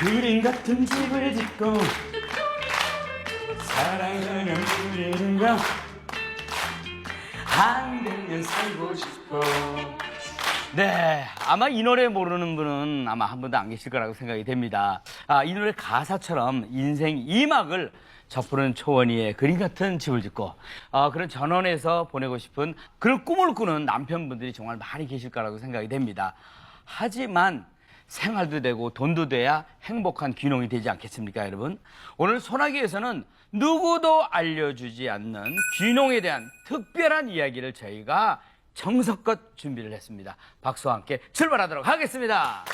그림 같은 집을 짓고 사랑하는 우리가 한국에 살고 싶어. 네, 아마 이 노래 모르는 분은 아마 한 분도 안 계실 거라고 생각이 됩니다. 이 노래 가사처럼 인생 2막을 접부는 초원이의 그림 같은 집을 짓고 그런 전원에서 보내고 싶은 그런 꿈을 꾸는 남편분들이 정말 많이 계실 거라고 생각이 됩니다. 하지만 생활도 되고 돈도 돼야 행복한 귀농이 되지 않겠습니까, 여러분? 오늘 소나기에서는 누구도 알려주지 않는 귀농에 대한 특별한 이야기를 저희가 정석껏 준비를 했습니다. 박수와 함께 출발하도록 하겠습니다.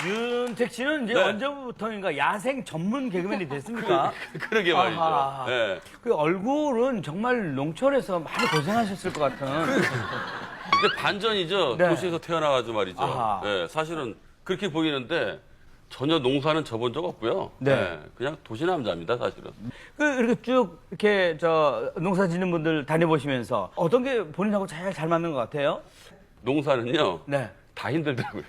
윤택 씨는 이제 네. 언제부터인가 야생 전문 개그맨이 됐습니까? 그러게 말이죠. 아하. 네. 그 얼굴은 정말 농촌에서 많이 고생하셨을 것 같은. 근데 반전이죠. 네. 도시에서 태어나가지고 말이죠. 아하. 네, 사실은 그렇게 보이는데 전혀 농사는 접은 적 없고요. 네. 그냥 도시 남자입니다, 사실은. 이렇게 쭉 이렇게 농사 짓는 분들 다녀보시면서 어떤 게 본인하고 잘 맞는 것 같아요? 농사는요, 네. 다 힘들더라고요.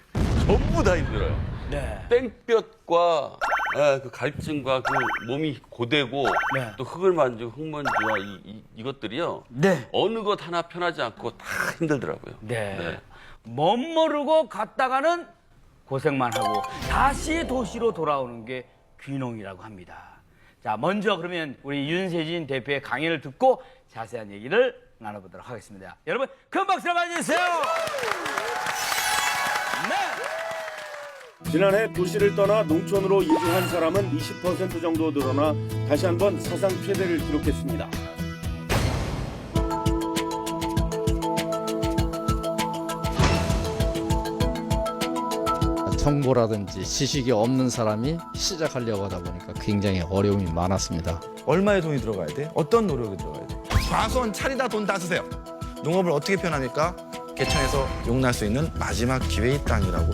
전부 다 힘들어요. 네. 땡볕과 그 갈증과 그 몸이 고되고 네. 또 흙을 만지고 흙먼지와 이것들이요. 네. 어느 것 하나 편하지 않고 다 힘들더라고요. 네. 멋모르고 갔다가는 고생만 하고 다시 도시로 돌아오는 게 귀농이라고 합니다. 자, 먼저 그러면 우리 윤세진 대표의 강연을 듣고 자세한 얘기를 나눠보도록 하겠습니다. 여러분, 큰 박수로 맞이해주세요. 네. 지난해 도시를 떠나 농촌으로 이주한 사람은 20% 정도 늘어나 다시 한번 사상 최대를 기록했습니다. 정보라든지 지식이 없는 사람이 시작하려고 하다 보니까 굉장히 어려움이 많았습니다. 얼마의 돈이 들어가야 돼? 어떤 노력이 들어가야 돼? 과수원 차리다 돈 다 쓰세요. 농업을 어떻게 표현합니까? 개천에서 용날 수 있는 마지막 기회의 땅이라고.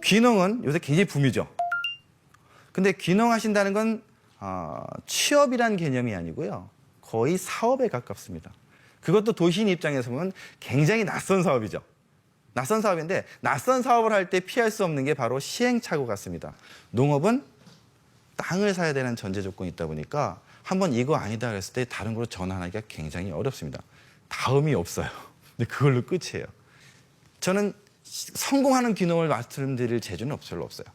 귀농은 요새 굉장히 붐이죠. 근데 귀농하신다는 건 취업이란 개념이 아니고요. 거의 사업에 가깝습니다. 그것도 도시인 입장에서 보면 굉장히 낯선 사업이죠. 낯선 사업인데 낯선 사업을 할 때 피할 수 없는 게 바로 시행착오 같습니다. 농업은 땅을 사야 되는 전제 조건이 있다 보니까 한번 이거 아니다 그랬을 때 다른 걸로 전환하기가 굉장히 어렵습니다. 다음이 없어요. 근데 그걸로 끝이에요. 저는 성공하는 귀농을 말씀드릴 재주는 별로 없어요.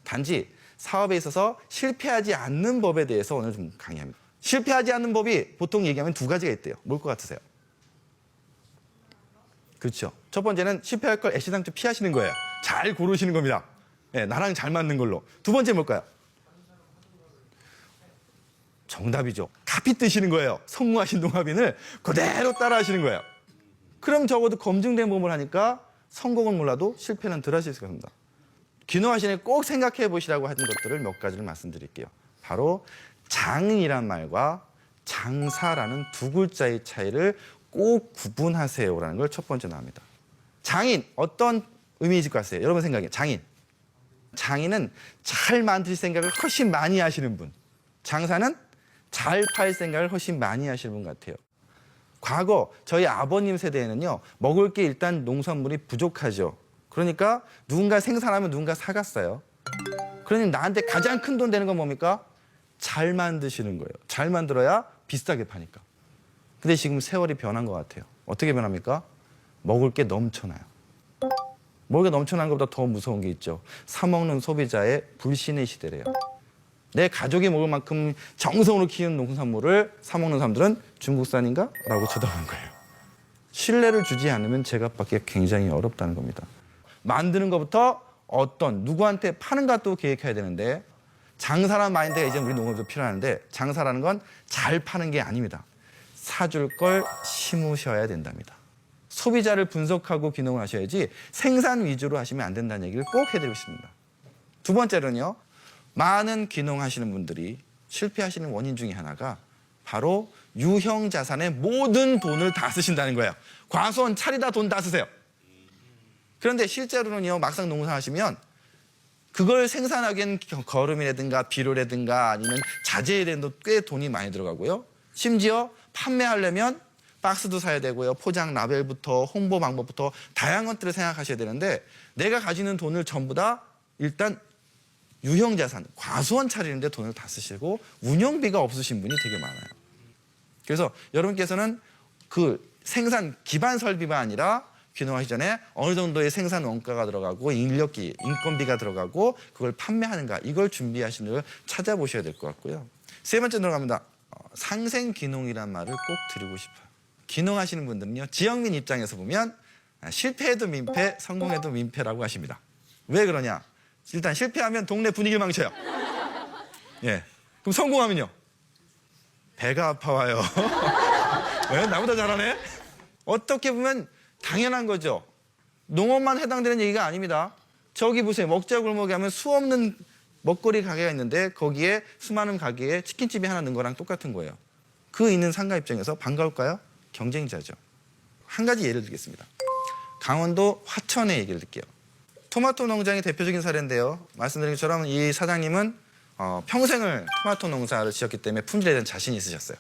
단지 사업에 있어서 실패하지 않는 법에 대해서 오늘 좀 강의합니다. 실패하지 않는 법이 보통 얘기하면 두 가지가 있대요. 뭘 것 같으세요? 그렇죠. 첫 번째는 실패할 걸 애시당초 피하시는 거예요. 잘 고르시는 겁니다. 네, 나랑 잘 맞는 걸로. 두 번째 뭘까요? 정답이죠. 카피 뜨시는 거예요. 성공하신 농업인을 그대로 따라 하시는 거예요. 그럼 적어도 검증된 법을 하니까 성공은 몰라도 실패는 덜 하실 수 있습니다. 귀농하시는 꼭 생각해 보시라고 하는 것들을 몇 가지를 말씀드릴게요. 바로 장이란 말과 장사라는 두 글자의 차이를 꼭 구분하세요라는 걸 첫 번째 나옵니다. 장인, 어떤 의미이실 것 같아요? 여러분 생각에 장인. 장인은 잘 만들 생각을 훨씬 많이 하시는 분. 장사는 잘 팔 생각을 훨씬 많이 하시는 분 같아요. 과거 저희 아버님 세대에는요. 먹을 게 일단 농산물이 부족하죠. 그러니까 누군가 생산하면 누군가 사갔어요. 그러니 나한테 가장 큰 돈 되는 건 뭡니까? 잘 만드시는 거예요. 잘 만들어야 비싸게 파니까. 근데 지금 세월이 변한 것 같아요. 어떻게 변합니까? 먹을 게 넘쳐나요. 먹을 게 넘쳐나는 것보다 더 무서운 게 있죠. 사먹는 소비자의 불신의 시대래요. 내 가족이 먹을 만큼 정성으로 키운 농산물을 사먹는 사람들은 중국산인가? 라고 쳐다보는 거예요. 신뢰를 주지 않으면 제값받기가 굉장히 어렵다는 겁니다. 만드는 것부터 누구한테 파는 것도 계획해야 되는데 장사라는 마인드가 이제 우리 농업도 필요한데 장사라는 건 잘 파는 게 아닙니다. 사줄 걸 심으셔야 된답니다. 소비자를 분석하고 귀농을 하셔야지 생산 위주로 하시면 안 된다는 얘기를 꼭 해드리고 싶습니다. 두 번째로는요. 많은 귀농하시는 분들이 실패하시는 원인 중에 하나가 바로 유형 자산의 모든 돈을 다 쓰신다는 거예요. 과수원 차리다 돈 다 쓰세요. 그런데 실제로는요, 막상 농사하시면 그걸 생산하기엔 거름이라든가 비료라든가 아니면 자재에 대한 꽤 돈이 많이 들어가고요. 심지어 판매하려면 박스도 사야 되고요. 포장 라벨부터 홍보 방법부터 다양한 것들을 생각하셔야 되는데 내가 가지는 돈을 전부 다 일단 유형 자산, 과수원 차리는데 돈을 다 쓰시고 운영비가 없으신 분이 되게 많아요. 그래서 여러분께서는 그 생산 기반 설비가 아니라 귀농하기 전에 어느 정도의 생산 원가가 들어가고 인력비, 인건비가 들어가고 그걸 판매하는가 이걸 준비하시는 걸 찾아보셔야 될 것 같고요. 세 번째 들어갑니다. 상생 귀농이란 말을 꼭 드리고 싶어요. 귀농하시는 분들은요, 지영민 입장에서 보면 실패해도 민폐, 성공해도 민폐라고 하십니다. 왜 그러냐? 일단 실패하면 동네 분위기를 망쳐요. 예. 그럼 성공하면요? 배가 아파와요. 왜? 나보다 잘하네? 어떻게 보면 당연한 거죠. 농업만 해당되는 얘기가 아닙니다. 저기 보세요. 먹자 골목에 하면 수없는 먹거리 가게가 있는데 거기에 수많은 가게에 치킨집이 하나 넣은 거랑 똑같은 거예요. 그 있는 상가 입장에서 반가울까요? 경쟁자죠. 한 가지 예를 들겠습니다. 강원도 화천의 얘기를 드릴게요. 토마토 농장이 대표적인 사례인데요. 말씀드린 것처럼 이 사장님은 평생을 토마토 농사를 지었기 때문에 품질에 대한 자신이 있으셨어요.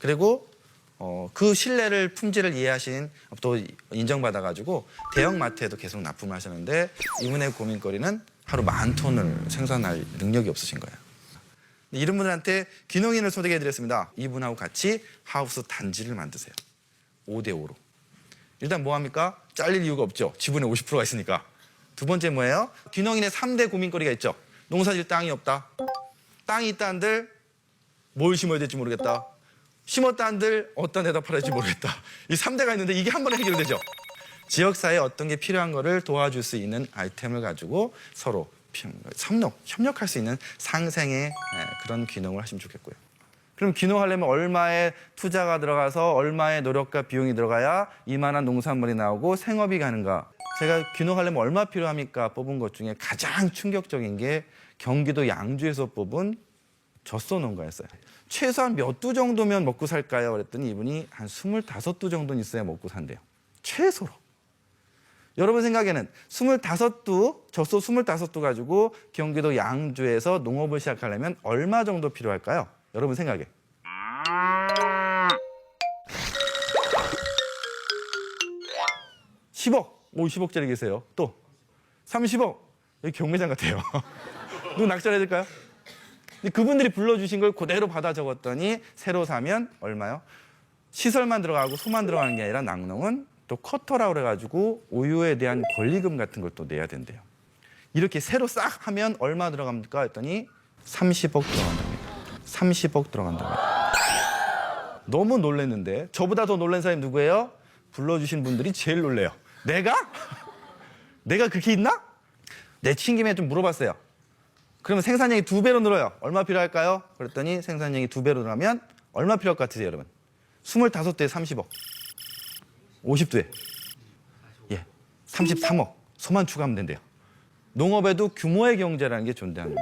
그리고 그 신뢰를 품질을 이해하신 또 인정받아가지고 대형마트에도 계속 납품을 하셨는데 이분의 고민거리는 하루 10,000톤을 생산할 능력이 없으신 거예요. 이런 분들한테 귀농인을 소개해드렸습니다. 이분하고 같이 하우스 단지를 만드세요. 5대5로. 일단 뭐 합니까? 잘릴 이유가 없죠. 지분의 50%가 있으니까. 두 번째 뭐예요? 귀농인의 3대 고민거리가 있죠. 농사질 땅이 없다. 땅이 있다 한들 뭘 심어야 될지 모르겠다. 심었다 한들 어떤 데다 팔아야 될지 모르겠다. 이 3대가 있는데 이게 한 번에 해결되죠. 지역사회에 어떤 게 필요한 거를 도와줄 수 있는 아이템을 가지고 서로 협력할 수 있는 상생의 그런 귀농을 하시면 좋겠고요. 그럼 귀농하려면 얼마의 투자가 들어가서 얼마의 노력과 비용이 들어가야 이만한 농산물이 나오고 생업이 가는가. 제가 귀농하려면 얼마 필요합니까? 뽑은 것 중에 가장 충격적인 게 경기도 양주에서 뽑은 젖소 농가였어요. 최소한 몇 두 정도면 먹고 살까요? 그랬더니 이분이 한 25두 정도는 있어야 먹고 산대요. 최소로. 여러분 생각에는 25두, 젖소 25두 가지고 경기도 양주에서 농업을 시작하려면 얼마 정도 필요할까요? 여러분 생각에. 10억. 오, 10억짜리 계세요. 또 30억. 여기 경매장 같아요. 누구 낙찰해야 될까요? 그분들이 불러주신 걸 그대로 받아 적었더니 새로 사면 얼마요? 시설만 들어가고 소만 들어가는 게 아니라 낙농은 또 커터라고 그래가지고 우유에 대한 권리금 같은 걸 또 내야 된대요. 이렇게 새로 싹 하면 얼마 들어갑니까? 했더니 30억 들어간답니다. 30억 들어간답니다. 너무 놀랐는데 저보다 더 놀란 사람이 누구예요? 불러주신 분들이 제일 놀래요. 내가? 내가 그렇게 있나? 내친 김에 좀 물어봤어요. 그러면 생산량이 2배로 늘어요. 얼마 필요할까요? 그랬더니 생산량이 2배로 늘어나면 얼마 필요할 것 같으세요, 여러분? 25대에 30억. 50두에. 예. 33억. 소만 추가하면 된대요. 농업에도 규모의 경제라는 게 존재합니다.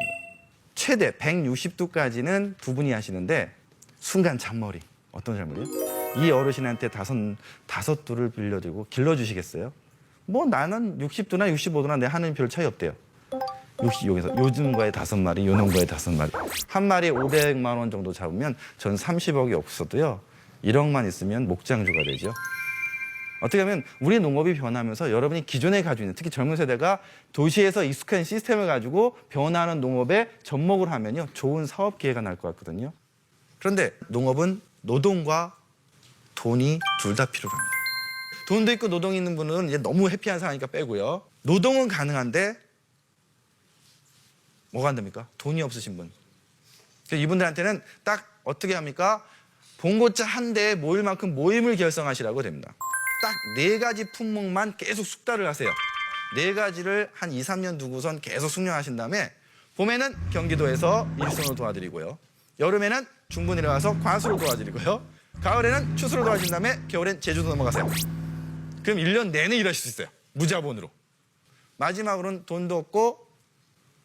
최대 160두까지는 두 분이 하시는데 순간 잔머리. 어떤 잔머리요? 이 어르신한테 다섯 두를 빌려드리고 길러주시겠어요? 뭐 나는 60두나 65두나 내 하는 별 차이 없대요. 여기서 요즘과의 5마리, 요 놈과의 5마리. 한 마리에 500만 원 정도 잡으면 전 30억이 없어도요. 1억만 있으면 목장주가 되죠. 어떻게 하면 우리 농업이 변하면서 여러분이 기존에 가지고 있는 특히 젊은 세대가 도시에서 익숙한 시스템을 가지고 변화하는 농업에 접목을 하면요. 좋은 사업 기회가 날 것 같거든요. 그런데 농업은 노동과 돈이 둘 다 필요합니다. 돈도 있고 노동이 있는 분은 이제 너무 해피한 상황이니까 빼고요. 노동은 가능한데 뭐가 안 됩니까? 돈이 없으신 분. 이분들한테는 딱 어떻게 합니까? 봉고차 한 대에 모일 만큼 모임을 결성하시라고 됩니다. 딱 4가지 품목만 계속 숙달을 하세요. 4가지를 한 2, 3년 두고선 계속 숙련하신 다음에 봄에는 경기도에서 일손으로 도와드리고요. 여름에는 중분이라 가서 과수로 도와드리고요. 가을에는 추수로 도와준 다음에 겨울엔 제주도 넘어가세요. 그럼 1년 내내 일하실 수 있어요. 무자본으로. 마지막으로는 돈도 없고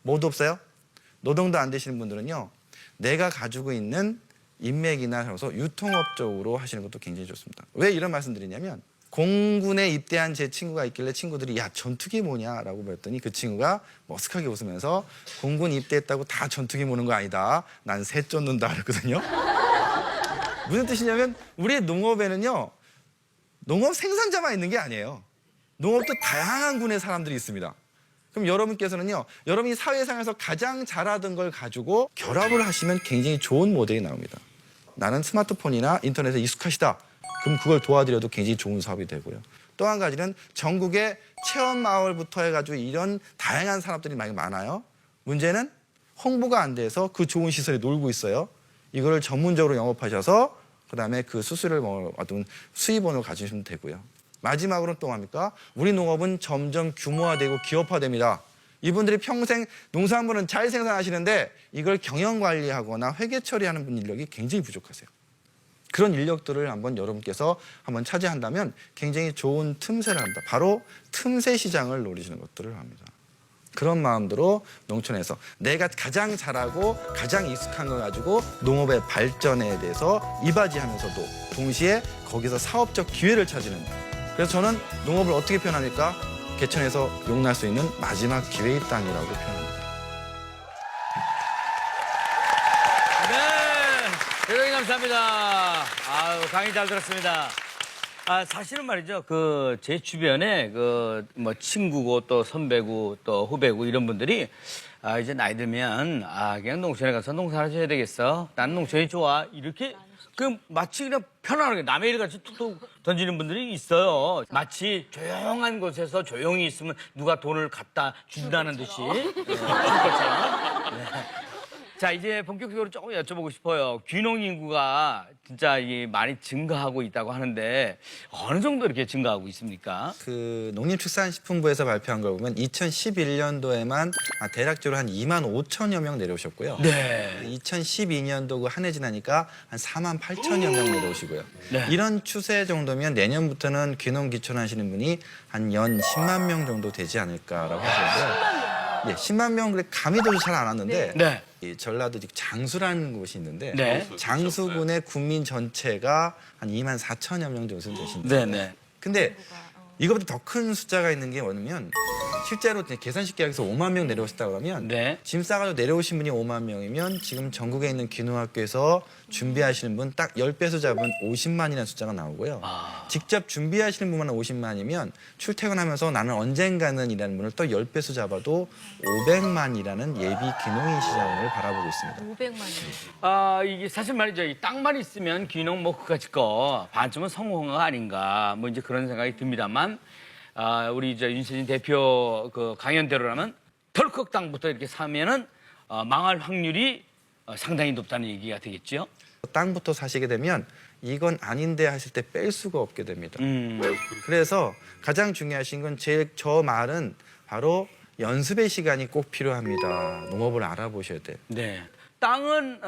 뭐도 없어요? 노동도 안 되시는 분들은요. 내가 가지고 있는 인맥이나 해서 유통업 쪽으로 하시는 것도 굉장히 좋습니다. 왜 이런 말씀드리냐면 공군에 입대한 제 친구가 있길래 친구들이 야 전투기 뭐냐라고 물었더니 그 친구가 머쓱하게 웃으면서 공군 입대했다고 다 전투기 모는 거 아니다. 난 새 쫓는다 그랬거든요. 무슨 뜻이냐면 우리 농업에는요. 농업 생산자만 있는 게 아니에요. 농업도 다양한 군의 사람들이 있습니다. 그럼 여러분께서는요. 여러분이 사회상에서 가장 잘하던 걸 가지고 결합을 하시면 굉장히 좋은 모델이 나옵니다. 나는 스마트폰이나 인터넷에 익숙하시다. 그럼 그걸 도와드려도 굉장히 좋은 사업이 되고요. 또 한 가지는 전국에 체험마을부터 해가지고 이런 다양한 산업들이 많이 많아요. 문제는 홍보가 안 돼서 그 좋은 시설에 놀고 있어요. 이거를 전문적으로 영업하셔서 그다음에 그 수수료를 어떤 수입원을 가지시면 되고요. 마지막으로는 또 뭡니까? 우리 농업은 점점 규모화되고 기업화됩니다. 이분들이 평생 농산물은 잘 생산하시는데 이걸 경영 관리하거나 회계 처리하는 분 인력이 굉장히 부족하세요. 그런 인력들을 한번 여러분께서 한번 차지한다면 굉장히 좋은 틈새를 합니다. 바로 틈새 시장을 노리시는 것들을 합니다. 그런 마음으로 농촌에서 내가 가장 잘하고 가장 익숙한 걸 가지고 농업의 발전에 대해서 이바지하면서도 동시에 거기서 사업적 기회를 찾는. 그래서 저는 농업을 어떻게 표현합니까? 개천에서 용날 수 있는 마지막 기회의 땅이라고 표현합니다. 네, 대단히 감사합니다. 아유, 강의 잘 들었습니다. 사실은 말이죠. 제 주변에 뭐 친구고 또 선배고 또 후배고 이런 분들이 이제 나이 들면 그냥 농촌에 가서 농사를 져야 되겠어. 난 농촌이 좋아. 이렇게 마치 그냥 편안하게 남의 일 같이 툭툭 던지는 분들이 있어요. 마치 조용한 곳에서 조용히 있으면 누가 돈을 갖다 준다는 듯이. 네. 자, 이제 본격적으로 조금 여쭤보고 싶어요. 귀농 인구가 진짜 많이 증가하고 있다고 하는데 어느 정도 이렇게 증가하고 있습니까? 그 농림축산식품부에서 발표한 걸 보면 2011년도에만 대략적으로 한 2만 5천여 명 내려오셨고요. 네. 2012년도 한 해 지나니까 한 4만 8천여 명 내려오시고요. 네. 이런 추세 정도면 내년부터는 귀농 기촌하시는 분이 한 연 10만 명 정도 되지 않을까라고 하시는데요. 예, 10만 명 그래 감이도 잘 안 왔는데 네. 이 전라도 전라도라는 곳이 있는데 네. 장수군의 국민 전체가 한 2만 4천여 명 정도 되십니다. 네, 네. 근데 이거보다 더 큰 숫자가 있는 게 뭐냐면 실제로 계산 쉽게 해서 5만 명 내려오셨다 그러면 네. 짐 싸가지고 내려오신 분이 5만 명이면 지금 전국에 있는 귀농학교에서 준비하시는 분 딱 10배수 잡은 50만이라는 숫자가 나오고요. 직접 준비하시는 분만 50만이면 출퇴근하면서 나는 언젠가는 이라는 분을 또 10배수 잡아도 500만이라는 예비 귀농인 시장을 바라보고 있습니다. 500만. 이게 사실 말이죠. 이 땅만 있으면 귀농 뭐 그까짓 거 반쯤은 성공한 거 아닌가 뭐 이제 그런 생각이 듭니다만 우리 윤세진 대표 강연대로라면 덜컥 땅부터 이렇게 사면은 망할 확률이 상당히 높다는 얘기가 되겠죠. 땅부터 사시게 되면 이건 아닌데 하실 때 뺄 수가 없게 됩니다. 그래서 가장 중요하신 건 저 말은 바로 연습의 시간이 꼭 필요합니다. 농업을 알아보셔야 돼요. 네. 땅은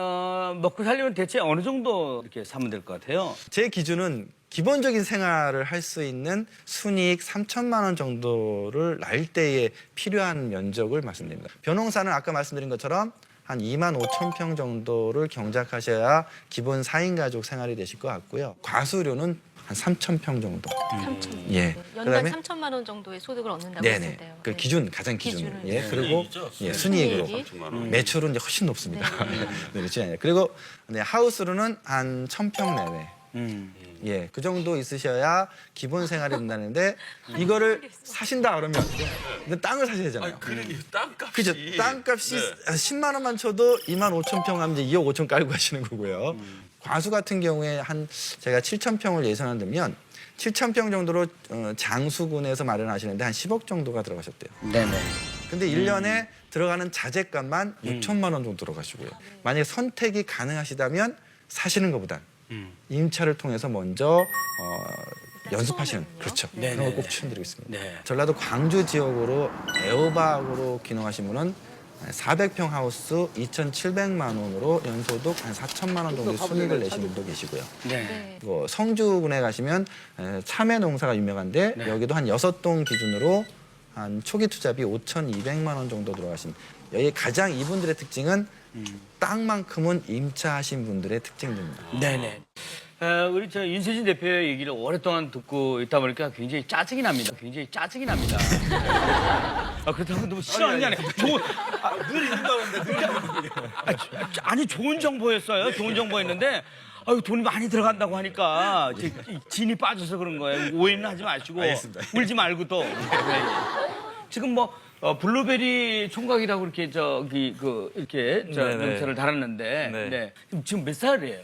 먹고 살려면 대체 어느 정도 이렇게 사면 될 것 같아요? 제 기준은 기본적인 생활을 할 수 있는 순이익 3천만 원 정도를 날 때에 필요한 면적을 말씀드립니다. 벼농사는 아까 말씀드린 것처럼 한 2만 5천 평 정도를 경작하셔야 기본 4인 가족 생활이 되실 것 같고요. 과수료는 한 3천 평 정도. 3천. 예. 연간 3천만 원 정도의 소득을 얻는다고 네네. 했는데요. 그 기준 가장 기준으로. 기준을. 예. 네. 그리고 예, 순이익으로. 순이익이? 매출은 이제 훨씬 높습니다. 네, 그렇지 않아요. 그리고 네, 하우스로는 한 1,000평 내외. 예, 그 정도 있으셔야 기본 생활이 된다는데 이거를 사신다 그러면 근데 땅을 사셔야 되잖아요. 땅값이. 그죠? 땅값이 네. 10만 원만 쳐도 2만 5천 평 하면 이제 2억 5천 깔고 가시는 거고요. 과수 같은 경우에 한 제가 7천 평을 예상한다면 7천 평 정도로 장수군에서 마련하시는데 한 10억 정도가 들어가셨대요. 네네. 근데 1년에 들어가는 자재값만 6천만 원 정도 들어가시고요. 만약에 선택이 가능하시다면 사시는 것보단 임차를 통해서 먼저 연습하시는 그렇죠. 네네네. 그런 걸 꼭 추천드리고 있습니다. 네. 전라도 광주 지역으로 애호박으로 귀농하신 분은 400평 하우스 2,700만 원으로 연소득 한 4천만 원 정도의 순이익을 내신 분도 계시고요. 네. 뭐 성주군에 가시면 참외 농사가 유명한데 여기도 한 6동 기준으로 한 초기 투자비 5,200만 원 정도 들어가신 여기 가장 이분들의 특징은 땅만큼은 임차하신 분들의 특징들입니다. 네네. 우리 저 윤세진 대표의 얘기를 오랫동안 듣고 있다 보니까 굉장히 짜증이 납니다. 그렇다고 너무 싫어하는 게 아니에요. 늘 있는다는데 아니 좋은 정보였어요. 좋은 정보였는데 아유 돈이 많이 들어간다고 하니까 이제 진이 빠져서 그런 거예요. 오해는 하지 마시고 울지 말고 또. 지금 뭐 블루베리 총각이라고 이렇게 이렇게 명찰을 달았는데 네. 지금 몇 살이에요?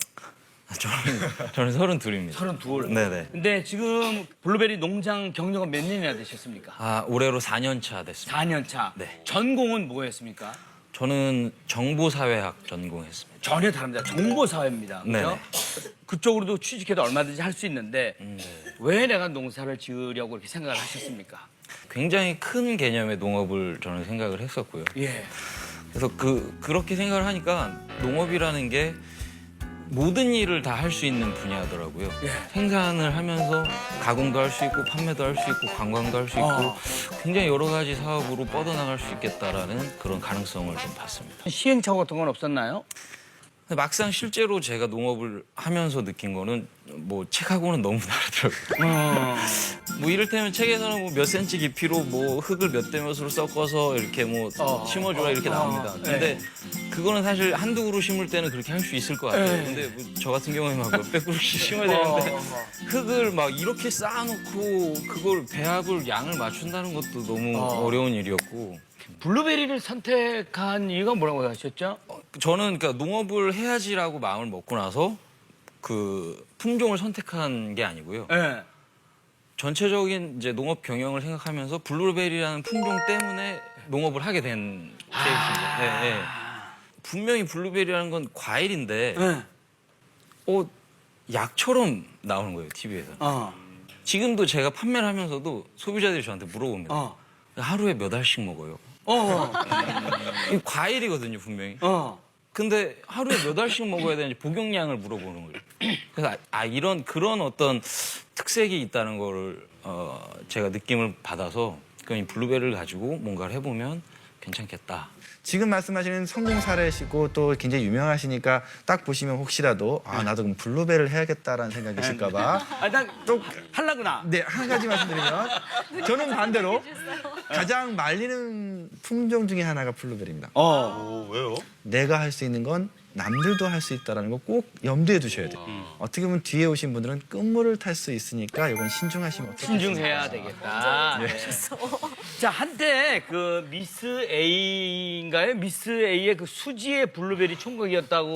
저는 32입니다. 32. 네네. 근데 지금 블루베리 농장 경력은 몇 년이나 되셨습니까? 올해로 4년 차 됐습니다. 4년 차. 네. 전공은 뭐였습니까? 저는 정보사회학 전공했습니다. 전혀 다릅니다. 정보사회입니다. 그렇죠? 네네. 그쪽으로도 취직해도 얼마든지 할 수 있는데 왜 내가 농사를 지으려고 이렇게 생각을 하셨습니까? 굉장히 큰 개념의 농업을 저는 생각을 했었고요. 예. 그래서 그렇게 생각을 하니까 농업이라는 게 모든 일을 다 할 수 있는 분야더라고요. 예. 생산을 하면서 가공도 할 수 있고 판매도 할 수 있고 관광도 할 수 있고 굉장히 여러 가지 사업으로 뻗어나갈 수 있겠다라는 그런 가능성을 좀 봤습니다. 시행착오 같은 건 없었나요? 근데 막상 실제로 제가 농업을 하면서 느낀 거는 뭐 책하고는 너무 다르더라고요. 뭐 이를테면 책에서는 뭐 몇 센치 깊이로 뭐 흙을 몇 대 몇으로 섞어서 이렇게 뭐 심어줘라 이렇게 나옵니다. 근데 그거는 사실 한두 그루 심을 때는 그렇게 할 수 있을 것 같아요. 근데 뭐 저 같은 경우에 막 몇백 그루씩 심어야 되는데 흙을 막 이렇게 쌓아놓고 그걸 배합을 양을 맞춘다는 것도 너무 어려운 일이었고 블루베리를 선택한 이유가 뭐라고 하셨죠? 저는 그러니까 농업을 해야지라고 마음을 먹고 나서 그 품종을 선택한 게 아니고요. 예. 전체적인 이제 농업 경영을 생각하면서 블루베리라는 품종 때문에 농업을 하게 된 케이스입니다. 네, 네. 분명히 블루베리라는 건 과일인데 약처럼 나오는 거예요, TV에서. 지금도 제가 판매를 하면서도 소비자들이 저한테 물어봅니다. 하루에 몇 알씩 먹어요? 이 과일이거든요, 분명히. 근데 하루에 몇 알씩 먹어야 되는지 복용량을 물어보는 거예요. 그래서 이런 그런 어떤 특색이 있다는 거를 제가 느낌을 받아서 그럼 이 블루베리를 가지고 뭔가를 해보면 괜찮겠다. 지금 말씀하시는 성공 사례시고 또 굉장히 유명하시니까 딱 보시면 혹시라도 나도 그럼 블루베리를 해야겠다라는 생각이 있을까 봐. 또 하려구나. 네, 한 가지 말씀드리면 저는 반대로 가장 말리는 품종 중에 하나가 블루베리입니다. 왜요? 내가 할 수 있는 건 남들도 할 수 있다는 거 꼭 염두에 두셔야 돼요. 어떻게 보면 뒤에 오신 분들은 끝물을 탈 수 있으니까 이건 신중하시면 어떻겠습니까? 신중해야 되겠다. 네. 자, 한때 그 미스 A인가요? 미스 A의 그 수지의 블루베리 총각이었다고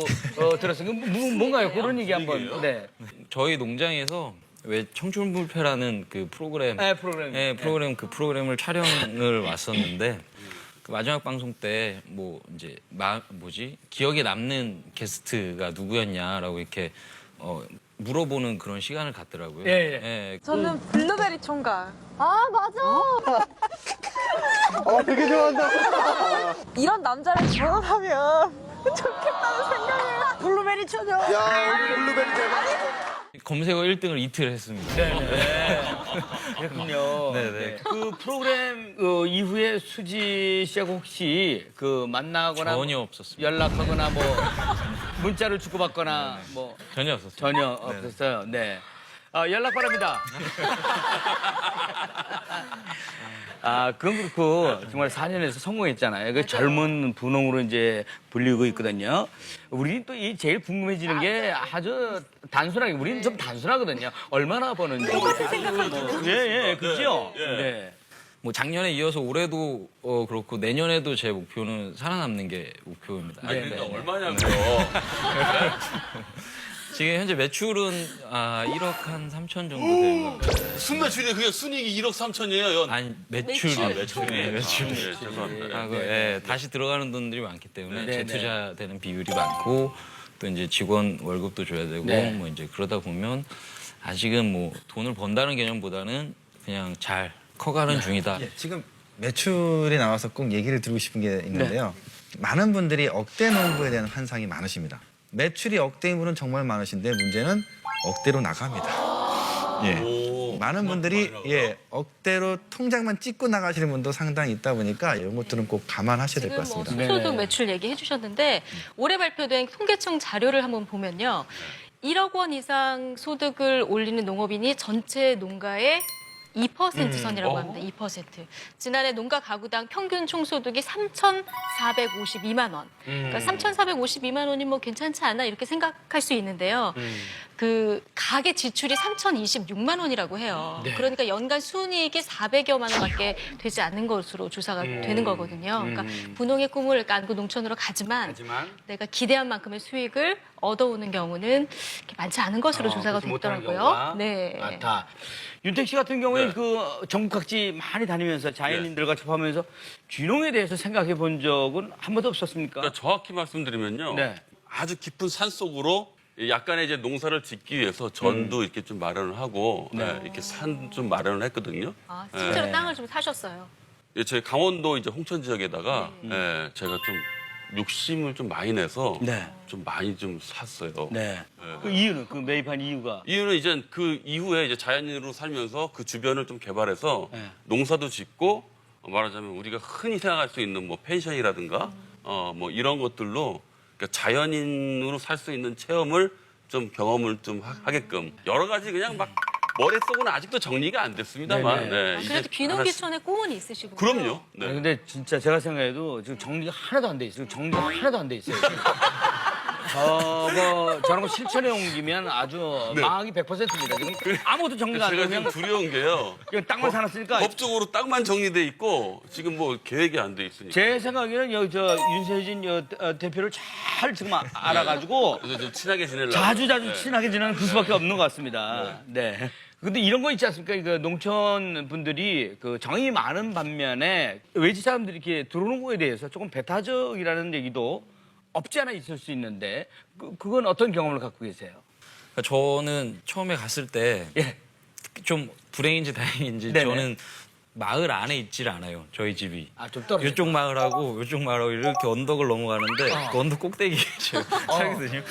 들었어요. 뭔가요? 그런 얘기 한번. 네. 저희 농장에서 왜 청춘불패라는 그 프로그램, 프로그램. 그 프로그램을 촬영을 왔었는데 그 마지막 방송 때 뭐 이제 기억에 남는 게스트가 누구였냐라고 이렇게 물어보는 그런 시간을 갖더라고요. 예. 저는 블루베리 총각. 아, 맞아. 되게 좋아한다. 이런 남자랑 결혼하면 좋겠다는 생각을. 블루베리 쳐줘. 야, 블루베리 대박. 검색어 1등을 이틀 했습니다. 그렇군요. 네네. 그 프로그램 이후에 수지 씨하고 혹시 그 만나거나 전혀 없었습니다. 연락하거나 뭐 문자를 주고받거나 뭐 전혀 없었어요. 전혀 없었어요. 네. 연락 바랍니다. 그건 그렇고 정말 4년에서 성공했잖아요. 그 젊은 분홍으로 이제 불리고 있거든요. 우리는 또 이 제일 궁금해지는 게 아주 단순하게 우리는 좀 단순하거든요. 얼마나 버는지. 똑같은 생각하죠. 예, 그렇죠? 네. 뭐 작년에 이어서 올해도 그렇고 내년에도 제 목표는 살아남는 게 목표입니다. 그러니까 얼마냐고요. 지금 현재 매출은 1억 한 3천 정도 되는 것 같아요. 순매출이 그게 순이익이 1억 3천이에요. 아니 매출이요. 매출. 네, 매출. 네, 죄송합니다. 다시 들어가는 돈들이 많기 때문에 네, 재투자되는 비율이 많고 또 이제 직원 월급도 줘야 되고 네. 뭐 이제 그러다 보면 아직은 뭐 돈을 번다는 개념보다는 그냥 잘 커가는 중이다. 지금 매출이 나와서 꼭 얘기를 드리고 싶은 게 있는데요. 많은 분들이 억대 농부에 대한 환상이 많으십니다. 매출이 억대인 분은 정말 많으신데 문제는 억대로 나갑니다. 예. 많은 분들이 억대로 통장만 찍고 나가시는 분도 상당히 있다 보니까 이런 것들은 꼭 감안하셔야 될 것 지금 뭐 같습니다. 소소득 매출 얘기해 주셨는데 올해 발표된 통계청 자료를 한번 보면요. 1억 원 이상 소득을 올리는 농업인이 전체 농가의 2% 선이라고 합니다. 2%. 지난해 농가 가구당 평균 총소득이 3,452만 원. 그러니까 3,452만 원이 뭐 괜찮지 않아 이렇게 생각할 수 있는데요. 그 가계 지출이 3,026만 원이라고 해요. 그러니까 연간 순이익이 400여만 원밖에 되지 않는 것으로 조사가 되는 거거든요. 그러니까 분홍의 꿈을 안고 농촌으로 가지만 내가 기대한 만큼의 수익을 얻어오는 경우는 이렇게 많지 않은 것으로 조사가 그렇지 못하는 됐더라고요. 경우가 네. 많다. 윤택 씨 같은 경우에 네. 그 전국 각지 많이 다니면서 자연인들과 접하면서 귀농에 대해서 생각해 본 적은 한 번도 없었습니까? 그러니까 정확히 말씀드리면요. 네. 아주 깊은 산 속으로 약간의 이제 농사를 짓기 위해서 전도 이렇게 좀 마련을 하고 이렇게 산 좀 마련을 했거든요. 아, 실제로 땅을 좀 사셨어요. 예, 저희 강원도 이제 홍천 지역에다가 제가 좀 욕심을 좀 많이 내서 네. 좀 많이 좀 샀어요. 네. 그 이유는 그 매입한 이유가 이유는 이제 그 이후에 이제 자연인으로 살면서 그 주변을 좀 개발해서 네. 농사도 짓고 말하자면 우리가 흔히 생각할 수 있는 뭐 펜션이라든가 뭐 이런 것들로 그러니까 자연인으로 살 수 있는 체험을 좀 경험을 좀 하게끔 여러 가지 그냥 막 머릿속은 아직도 정리가 안 됐습니다만. 네네. 네, 아, 이제 그래도 귀농귀촌의 꿈은 있으시군요. 그럼요. 네. 아니, 근데 진짜 제가 생각해도 지금 정리가 하나도 안 돼 있어요. 정리가 하나도 안 돼 있어요. 저런 거 실천에 옮기면 아주 망하기 100%입니다. 지금 아무것도 정리가 안 제가 되면 지금 두려운 게요. 그냥 땅만 사놨으니까 법적으로 땅만 정리돼 있고 지금 뭐 계획이 안 돼 있으니까. 제 생각에는 여기 저 윤세진 대표를 잘 지금 알아가지고 그래서 좀 친하게 지내려고. 자주 네. 친하게 지내는 그 수밖에 없는 것 같습니다. 네. 근데 이런 거 있지 않습니까? 그 농촌 분들이 그 정이 많은 반면에 외지 사람들이 이렇게 들어오는 거에 대해서 조금 배타적이라는 얘기도 없지 않아 있을 수 있는데 그건 어떤 경험을 갖고 계세요? 그러니까 저는 처음에 갔을 때 좀 예. 불행인지 다행인지 네네. 저는 마을 안에 있질 않아요. 저희 집이. 아, 좀 떨어져. 이쪽 마을하고 이쪽 마을하고 이렇게 언덕을 넘어가는데 그 언덕 꼭대기에 제가 살거든요.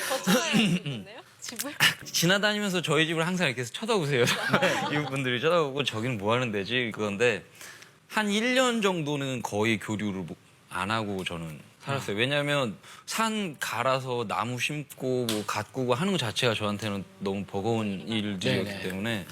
있네요. 집을. 지나다니면서 저희 집을 항상 이렇게 쳐다보세요. 이분들이 쳐다보고 저기는 뭐 하는 데지 그건데 한 1년 정도는 거의 교류를 안 하고 저는 살았어요. 왜냐하면 산 갈아서 나무 심고 뭐 가꾸고 하는 것 자체가 저한테는 너무 버거운 일들이었기 네네. 때문에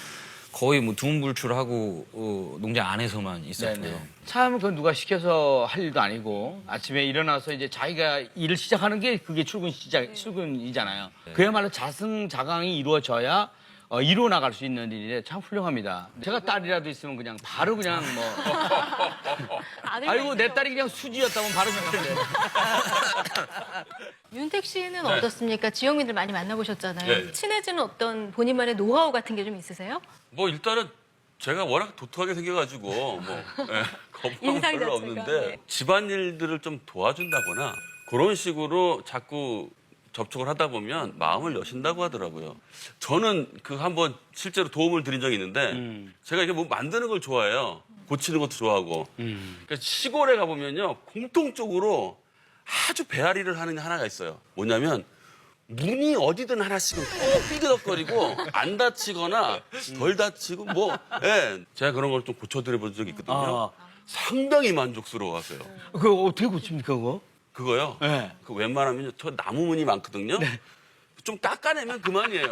거의 뭐 두문불출하고 농장 안에서만 있었고요. 참 그건 누가 시켜서 할 일도 아니고 아침에 일어나서 이제 자기가 일을 시작하는 게 그게 출근이잖아요. 그야말로 자승자강이 이루어져야 이루어 나갈 수 있는 일인데 참 훌륭합니다. 제가 딸이라도 있으면 그냥 바로 그냥 뭐 아이고 내 딸이 그냥 수지였다면 바로 그냥 윤택 씨는 어떻습니까? 지역민들 많이 만나보셨잖아요. 네. 친해지는 어떤 본인만의 노하우 같은 게 좀 있으세요? 뭐 일단은 제가 워낙 도톰하게 생겨가지고 뭐 거부감은 인상 별로 자체가, 없는데 네. 집안일들을 좀 도와준다거나 그런 식으로 자꾸 접촉을 하다 보면 마음을 여신다고 하더라고요. 저는 그 한번 실제로 도움을 드린 적이 있는데 제가 이게 뭐 만드는 걸 좋아해요. 고치는 것도 좋아하고. 그러니까 시골에 가보면요 공통적으로 아주 배앓이를 하는 하나가 있어요. 뭐냐면 문이 어디든 하나씩은 꼭 삐그덕거리고 안 다치거나 덜 다치고 뭐. 제가 그런 걸 좀 고쳐드려 본 적이 있거든요. 상당히 만족스러워하세요. 그거 어떻게 고칩니까 그거? 그거요? 네. 그 웬만하면 저 나무 문이 많거든요. 좀 깎아내면 그만이에요.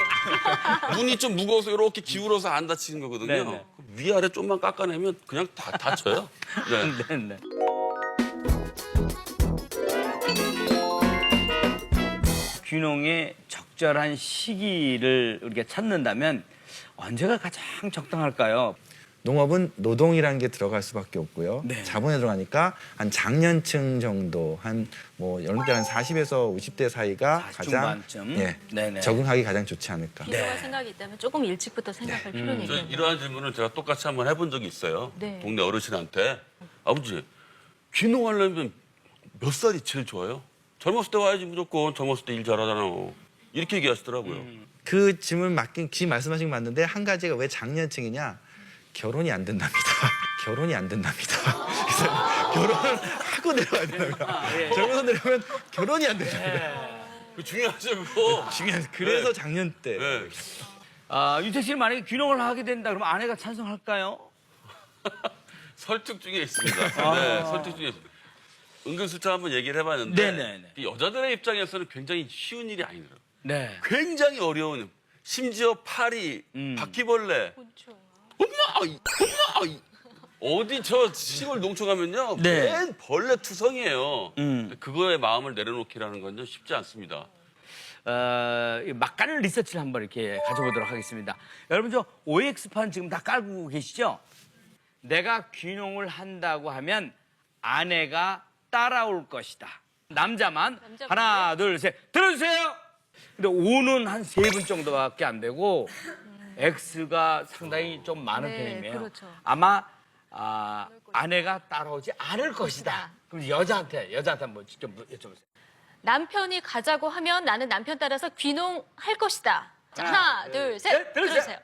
문이 좀 무거워서 이렇게 기울어서 안 다치는 거거든요. 네네. 위아래 좀만 깎아내면 그냥 다 다쳐요. 네. 네. 귀농의 적절한 시기를 우리가 찾는다면 언제가 가장 적당할까요? 농업은 노동이라는 게 들어갈 수밖에 없고요. 네. 자본에 들어가니까 한 장년층 정도 한 뭐 연령대 한 40에서 50대 사이가 40 가장 중반쯤? 네네. 적응하기 가장 좋지 않을까. 기대와 생각이 있다면 조금 일찍부터 생각할 필요는 저 있겠네요. 이러한 질문을 제가 똑같이 한번 해본 적이 있어요. 네. 동네 어르신한테. 아버지, 귀농하려면 몇 살이 제일 좋아요? 젊었을 때 와야지 무조건. 젊었을 때 일 잘하잖아. 이렇게 얘기하시더라고요. 그 질문 맡긴 기 말씀하신 거 맞는데 한 가지가 왜 장년층이냐? 결혼이 안 된답니다. 결혼이 안 된답니다. 그래서 결혼을 하고 내려가야 된답니다. 젊어서 내려가면 결혼이 안 된답니다. 그 중요하죠, 그거. 중요한 그래서 작년 때 네. 유태 씨는 만약에 귀농을 하게 된다 그러면 아내가 찬성할까요? 설득 중에 있습니다. 네, 설득 중에 있습니다. 은근슬쩍 한번 얘기를 해봤는데 네네네. 이 여자들의 입장에서는 굉장히 쉬운 일이 아니더라고요. 네. 굉장히 어려운 심지어 파리, 바퀴벌레. 엄마! 어디 저 시골 농촌 가면요. 네. 맨 벌레 투성이에요. 그거에 마음을 내려놓기라는 건 쉽지 않습니다. 이 막간을 리서치를 한번 이렇게 가져보도록 하겠습니다. 여러분 저 OX판 지금 다 깔고 계시죠? 내가 귀농을 한다고 하면 아내가 따라올 것이다. 남자만 하나, 둘, 셋 들어주세요. 근데 O는 한 3분 정도밖에 안 되고 X가 상당히 좀 많은 네, 편이에요. 그렇죠. 아마 아내가 따라오지 않을 것이다. 그럼 여자한테 한번 직접 여쭤보세요. 남편이 가자고 하면 나는 남편 따라서 귀농할 것이다. 자, 하나, 둘, 셋. 들어주세요.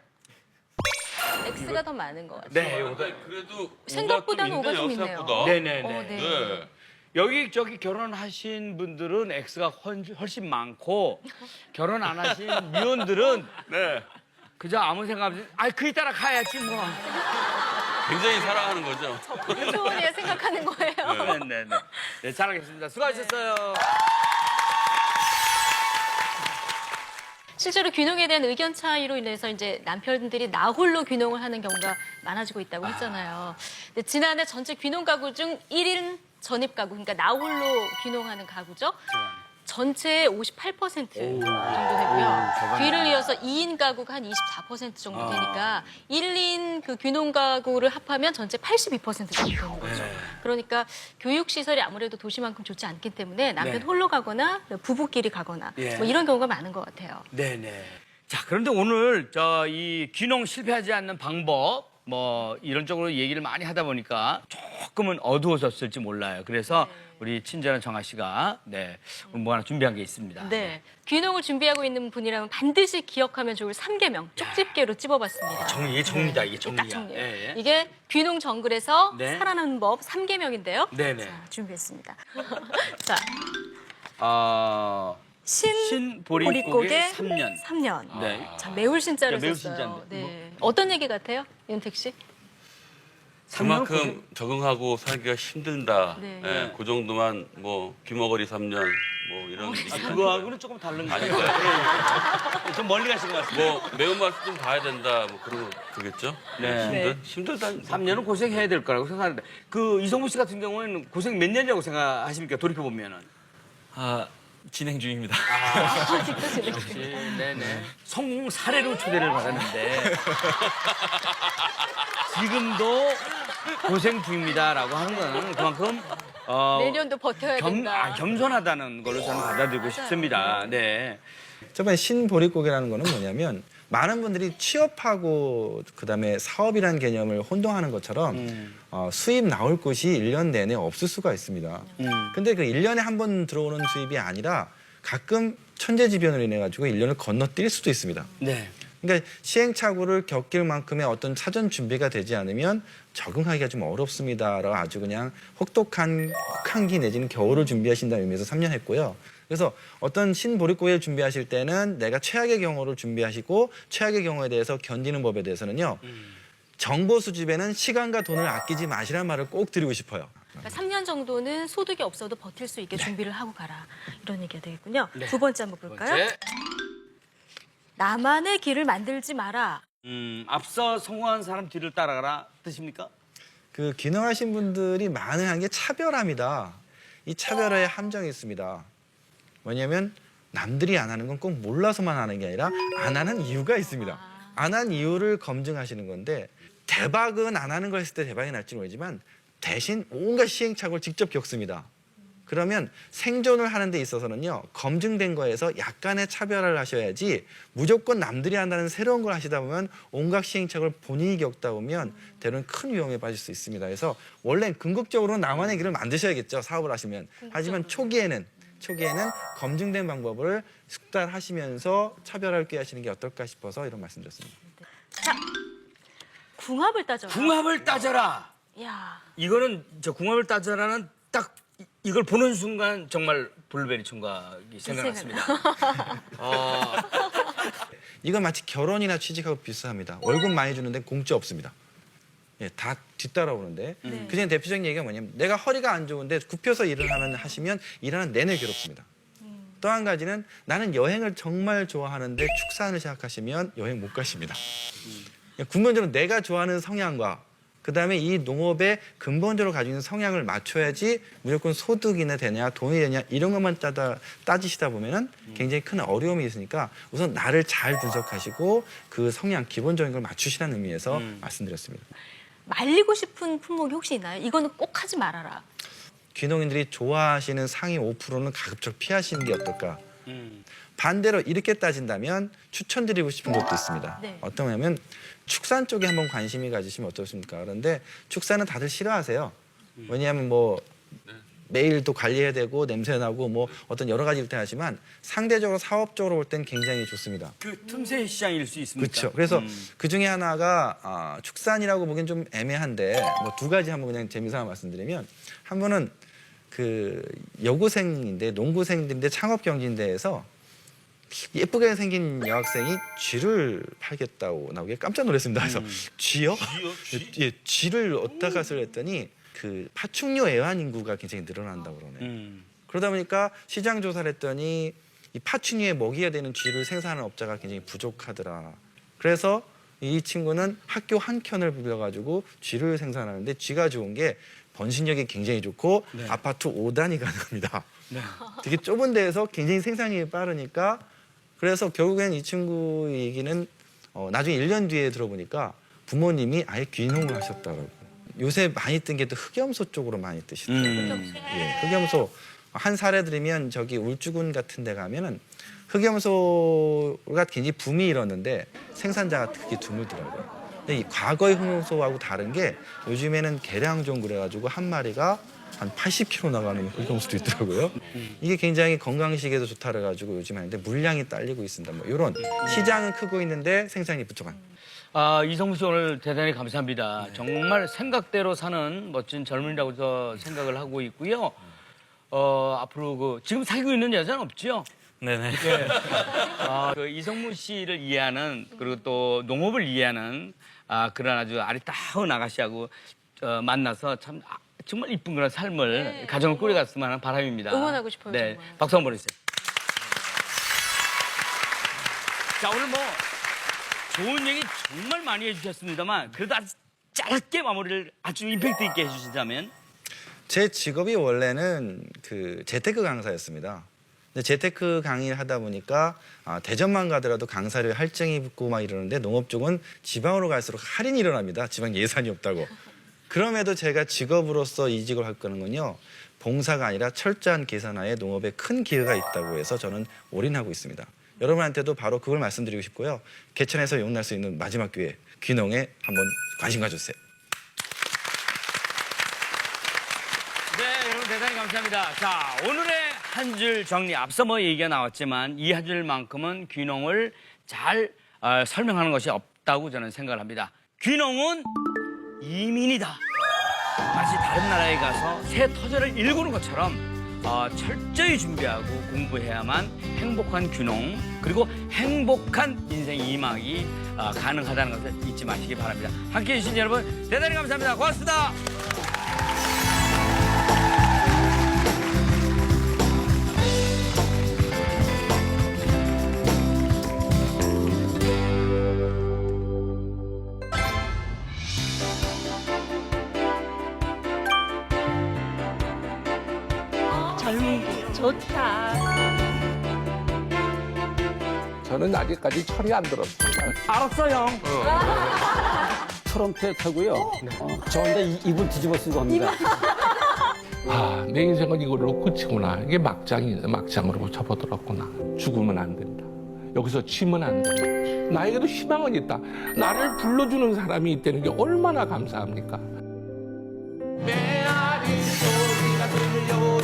X가 더 많은 것 같아요. 네, 요거. 그래도 생각보다는 오가 좀 있네요. 생각보다. 네네네. 네. 네. 여기 저기 결혼하신 분들은 X가 훨씬 많고 결혼 안 하신 미혼들은 네. 그저 아무 생각 없이 그에 따라 가야지 뭐. 굉장히 사랑하는 거죠. 좋은 일 생각하는 거예요. 네네네. 네, 잘하겠습니다. 수고하셨어요. 실제로 귀농에 대한 의견 차이로 인해서 이제 남편들이 나홀로 귀농을 하는 경우가 많아지고 있다고 했잖아요. 근데 지난해 전체 귀농 가구 중 1인 전입 가구, 그러니까 나홀로 귀농하는 가구죠. 전체의 58% 정도 되고요. 뒤를 이어서 2인 가구가 한 24% 정도 되니까 1인 그 귀농 가구를 합하면 전체 82% 정도 되는 거죠. 그러니까 교육 시설이 아무래도 도시만큼 좋지 않기 때문에 남편 네. 홀로 가거나 부부끼리 가거나 예. 뭐 이런 경우가 많은 것 같아요. 네네. 자, 그런데 오늘 이 귀농 실패하지 않는 방법 뭐 이런 쪽으로 얘기를 많이 하다 보니까 조금은 어두워졌을지 몰라요. 그래서 우리 친절한 정아 씨가 오늘 뭐 하나 준비한 게 있습니다. 네. 귀농을 준비하고 있는 분이라면 반드시 기억하면 좋을 3계명 쪽집게로 찝어봤습니다. 이게 정리다. 이게 정리야. 딱 정리예요. 예. 이게 귀농 정글에서 네. 살아남는 법 3계명인데요. 네네. 자, 준비했습니다. 자, 신보릿고개 3년. 3년. 네. 자, 매울 신자를 네, 매울 썼어요. 신자인데. 네. 어떤 얘기 같아요, 윤택 씨? 그만큼 적응하고 살기가 힘들다. 네. 예, 그 정도만 뭐 귀머거리 3년 뭐 이런 얘기. 그거하고는 조금 다른 거예요. 아닌가요? 좀 멀리 가신 것 같습니다. 뭐 매운맛 좀 봐야 된다. 뭐 그런 거 그러겠죠? 네. 힘들다. 3년은 고생해야 될 거라고 생각하는데 이성무 씨 같은 경우에는 고생 몇 년이라고 생각하십니까? 돌이켜 보면은. 진행 중입니다. 네네. 성공 사례로 초대를 받았는데 지금도 고생 중입니다라고 하는 거는 그만큼 내년도 버텨야 된다. 겸손하다는 걸로 저는 받아들이고 싶습니다. 네. 저번에 신보릿고개라는 거는 뭐냐면 많은 분들이 취업하고 그다음에 사업이라는 개념을 혼동하는 것처럼 수입 나올 곳이 1년 내내 없을 수가 있습니다. 근데 그 1년에 한 번 들어오는 수입이 아니라 가끔 천재지변으로 인해 가지고 1년을 건너뛸 수도 있습니다. 네. 그러니까 시행착오를 겪을 만큼의 어떤 사전 준비가 되지 않으면 적응하기가 좀 어렵습니다라고 아주 그냥 혹독한 혹한기 내지는 겨울을 준비하신다는 의미에서 3년 했고요. 그래서 어떤 신보릿고개를 준비하실 때는 내가 최악의 경우를 준비하시고 최악의 경우에 대해서 견디는 법에 대해서는요. 정보 수집에는 시간과 돈을 아끼지 마시라는 말을 꼭 드리고 싶어요. 그러니까 3년 정도는 소득이 없어도 버틸 수 있게 준비를 하고 가라. 이런 얘기가 되겠군요. 네. 두 번째 한번 볼까요? 번째. 나만의 길을 만들지 마라. 앞서 성공한 사람 뒤를 따라가라 뜻입니까? 그 귀농하신 분들이 많이 한 게 차별합니다. 이 차별화에 함정이 있습니다. 뭐냐면 남들이 안 하는 건 꼭 몰라서만 하는 게 아니라 안 하는 이유가 있습니다. 안 한 이유를 검증하시는 건데 대박은 안 하는 걸 했을 때 대박이 날지 모르지만 대신 온갖 시행착오를 직접 겪습니다. 그러면 생존을 하는 데 있어서는요. 검증된 거에서 약간의 차별화를 하셔야지 무조건 남들이 한다는 새로운 걸 하시다 보면 온갖 시행착오를 본인이 겪다 보면 때로는 큰 위험에 빠질 수 있습니다. 그래서 원래 궁극적으로는 나만의 길을 만드셔야겠죠. 사업을 하시면. 하지만 초기에는 검증된 방법을 숙달하시면서 차별화를 꾀하시는 게 어떨까 싶어서 이런 말씀드렸습니다. 자, 궁합을 따져라. 궁합을 따져라. 야, 이거는 궁합을 따져라는 딱 이걸 보는 순간 정말 블루베리 총각이 생각났습니다. 이건 마치 결혼이나 취직하고 비슷합니다. 월급 많이 주는데 공짜 없습니다. 예, 다 뒤따라오는데 그중에 대표적인 얘기가 뭐냐면 내가 허리가 안 좋은데 굽혀서 일을 하시면 일하는 내내 괴롭습니다. 또 한 가지는 나는 여행을 정말 좋아하는데 축산을 시작하시면 여행 못 가십니다. 근본적으로 내가 좋아하는 성향과 그다음에 이 농업에 근본적으로 가지고 있는 성향을 맞춰야지 무조건 소득이나 되냐 돈이 되냐 이런 것만 따지시다 보면은 굉장히 큰 어려움이 있으니까 우선 나를 잘 분석하시고 그 성향 기본적인 걸 맞추시라는 의미에서 말씀드렸습니다. 말리고 싶은 품목이 혹시 있나요? 이거는 꼭 하지 말아라. 귀농인들이 좋아하시는 상위 5%는 가급적 피하시는 게 어떨까? 반대로 이렇게 따진다면 추천드리고 싶은 것도 있습니다. 네. 어떤 거냐면 축산 쪽에 한번 관심이 가지시면 어떻습니까? 그런데 축산은 다들 싫어하세요. 왜냐하면 뭐 매일 또 관리해야 되고 냄새 나고 뭐 어떤 여러 가지 일들 하지만 상대적으로 사업적으로 볼 땐 굉장히 좋습니다. 그 틈새 시장일 수 있습니다. 그렇죠. 그래서 그 중에 하나가 축산이라고 보기엔 좀 애매한데 뭐 두 가지 한번 그냥 재미삼아 말씀드리면 한 번은 그 여고생인데 농구생인데 창업경진대에서 예쁘게 생긴 여학생이 쥐를 팔겠다고 나오게 깜짝 놀랐습니다. 그래서 쥐요? 예, 쥐를 어디다가 쓰려 했더니 그 파충류 애완 인구가 굉장히 늘어난다고 그러네요. 그러다 보니까 시장 조사를 했더니 이 파충류에 먹이가 되는 쥐를 생산하는 업자가 굉장히 부족하더라. 그래서 이 친구는 학교 한 켠을 빌려가지고 쥐를 생산하는데 쥐가 좋은 게 번식력이 굉장히 좋고 아파트 5단이 가능합니다. 되게 좁은 데에서 굉장히 생산이 빠르니까 그래서 결국엔 이 친구 얘기는 나중에 1년 뒤에 들어보니까 부모님이 아예 귀농을 하셨다고. 요새 많이 뜬 게 또 흑염소 쪽으로 많이 뜨시더라고요. 예, 흑염소 한 사례 드리면 저기 울주군 같은 데 가면은 흑염소가 굉장히 붐이 일었는데 생산자가 되게 드물더라고요. 근데 이 과거의 흑염소하고 다른 게 요즘에는 개량종 그래가지고 한 마리가 한 80kg 나가는 흑염소도 있더라고요. 이게 굉장히 건강식에도 좋다 그래가지고 요즘 하는데 물량이 딸리고 있습니다. 뭐 이런 시장은 크고 있는데 생산이 부족한. 이성무 씨 오늘 대단히 감사합니다. 정말 생각대로 사는 멋진 젊은이라고 저 생각을 하고 있고요. 앞으로 그 지금 사귀고 있는 여자는 없죠? 네네. 예. 그 이성무 씨를 이해하는 그리고 또 농업을 이해하는 그런 아주 아리따운 아가씨하고 만나서 참 정말 이쁜 그런 삶을 가정을 꾸려갔으면 하는 바람입니다. 응원하고 싶어요, 네, 정말. 박수 한번 보내주세요. 자, 오늘 뭐 좋은 얘기 정말 많이 해주셨습니다만 그래도 아주 짧게 마무리를 아주 임팩트 있게 해주신다면? 제 직업이 원래는 그 재테크 강사였습니다. 근데 재테크 강의를 하다 보니까 대전만 가더라도 강사료 할증이 붙고 막 이러는데 농업 쪽은 지방으로 갈수록 할인이 일어납니다. 지방 예산이 없다고. 그럼에도 제가 직업으로서 이직을 할 거는요. 봉사가 아니라 철저한 계산하에 농업에 큰 기회가 있다고 해서 저는 올인하고 있습니다. 여러분한테도 바로 그걸 말씀드리고 싶고요. 개천에서 용날 수 있는 마지막 기회, 귀농에 한번 관심 가져주세요. 네, 여러분 대단히 감사합니다. 자, 오늘의 한 줄 정리. 앞서 뭐 얘기가 나왔지만 이 한 줄만큼은 귀농을 잘 설명하는 것이 없다고 저는 생각을 합니다. 귀농은 이민이다. 마치 다른 나라에 가서 새 터전을 일구는 것처럼 철저히 준비하고 공부해야만 행복한 귀농 그리고 행복한 인생 이막이 가능하다는 것을 잊지 마시기 바랍니다. 함께해 주신 여러분 대단히 감사합니다. 고맙습니다. 젊은 게 좋다. 저는 아직까지 철이 안 들었습니다. 알았어, 형. 트럼펫하고요. 저 혼자 이분 뒤집어 쓰고 합니다. 내 인생은 이걸로 끝이구나. 이게 막장으로 접어들었구나. 죽으면 안 된다. 여기서 치면 안 된다. 나에게도 희망은 있다. 나를 불러주는 사람이 있다는 게 얼마나 감사합니까? 메아리 소리가 들려